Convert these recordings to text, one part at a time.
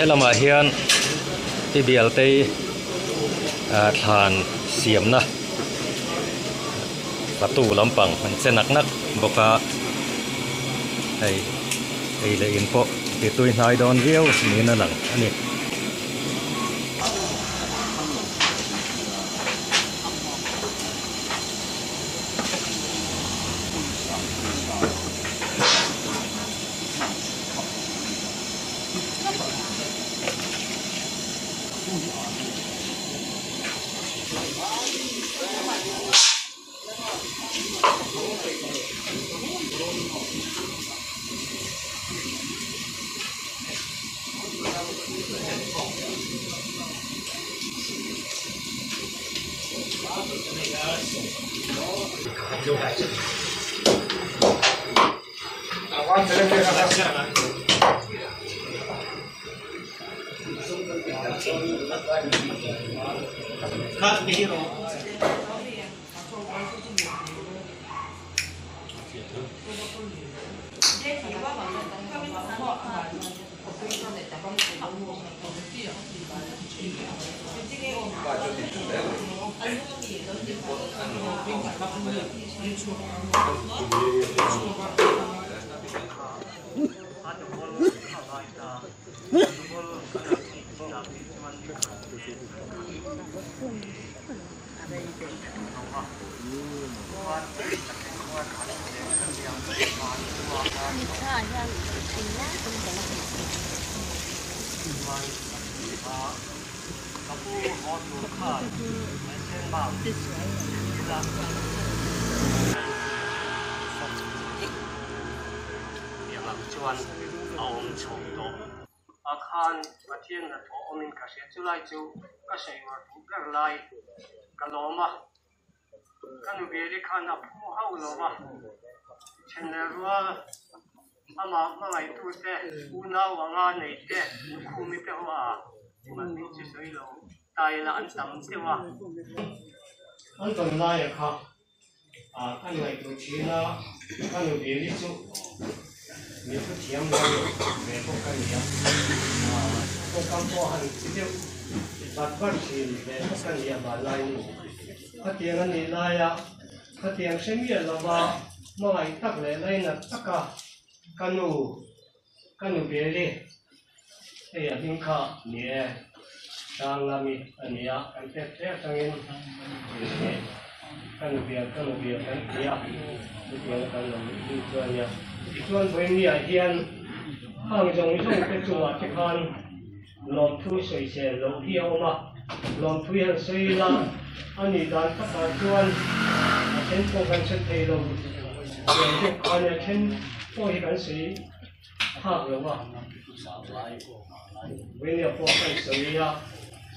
lama hian PBL te than siam na patu lampang man se nak nak boka ei le in po ti tui hnai don riau ni na lang ani chuan a om chho to a khan pathian na tho omin ka se chulai chu ka sei war tu ber lai ka loma kanu beri khan a phu hau loma chenne ruwa ama mai tu te una wanga nei te khumi te wa man ni chi sei lo tai la an tam te wa an ton lai kha a kan mai tu china kanu beri chuมีผู้เทียมเราเมื่อพวกกันเนี่ยพวกกันพอหันที่เดียวตัดก้อนชิ้นเมื่อพวกกันเนี่ยบาลายถ้าเทียงอันนี้ลายถ้าเทียงเส้นเมียเราว่าเมื่อไหร่ตักเลยเลยนะตักกันหนูเบลี่ไอ้ยังทิ้งข้าเนี่ยทางเรามีอันนี้อันเท็จทางนี้กันหนูเบียกันเนี่ยเทียงกันหนูดูตัวเนี่ยส่วนวันนี้เฮียนห้างจงเป็นจังหวัดที่คันลมทุ่งสวยเสียลมเที่ยวมาลมทุ่งสวยละอันนี้ด้านตะวันส่วนเช่นพวกกันเช่นเทลมอย่างที่คันเนี่ยเช่นพวกกันสีภาคเหนือว่าวันนี้พวกกันสวยละ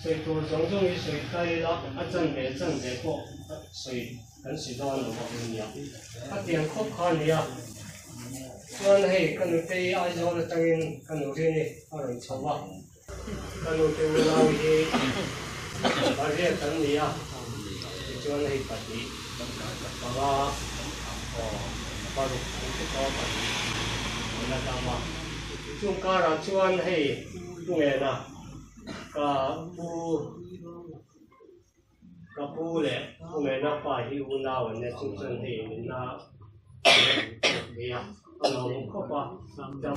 สวยตัวจงสวยใกล้ละอาจารย์เด็กพวกสวยกันสีด้านหรือว่าวันนี้ถ้าเตรียมครบคันเนี่ยส่วนให้กันดูที่อาจจะตั้งกันดูที่นี่อะไรชาวบ้านกันดูที่เราที่บริเวณตั้งนี้ส่วนให้ปฏิเพราะว่าบริเวณที่เขาปฏินั่นทำว่าช่วงการส่วนให้ตรงนี้นะกับผู้เลยตรงนี้นะฝ่ายที่อุ่นเอาเนี่ยส่วนให้นะเนี่ยเราเข้าไปจะ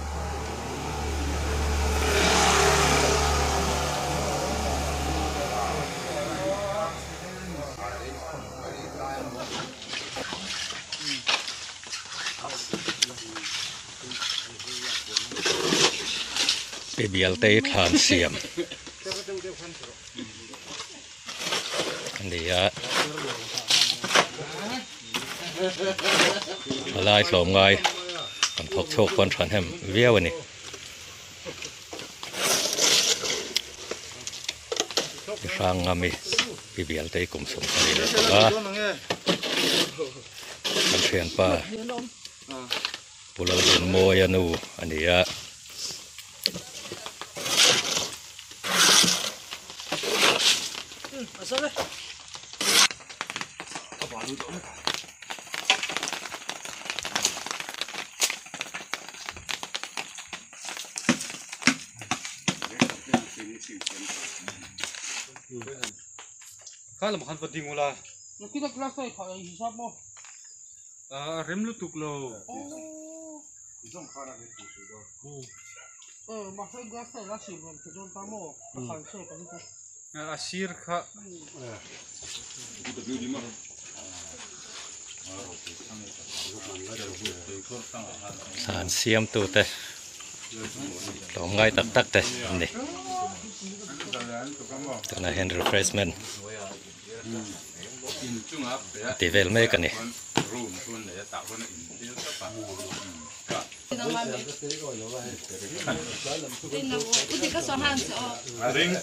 PBL te than siamอันนี้ลายหลอมไงคนทกโชคคนฉันแฮมเวียวนี่ช่างงามีPBL teกลุ่มสมกันเลยว่ามันเชียนป้าปุระดุนโมยานูอันนี้ khá là một phần tình là Kita kelas saya kalau hisap mau. rem lu tuk lo Maksud kelas saya lah sih belum terjun kamu. Makan saya kan itu. asir kha sàn xiêm tu te tóm ngay tắc tắc te nè tụi này hand refreshment thì về mấy cái này Ring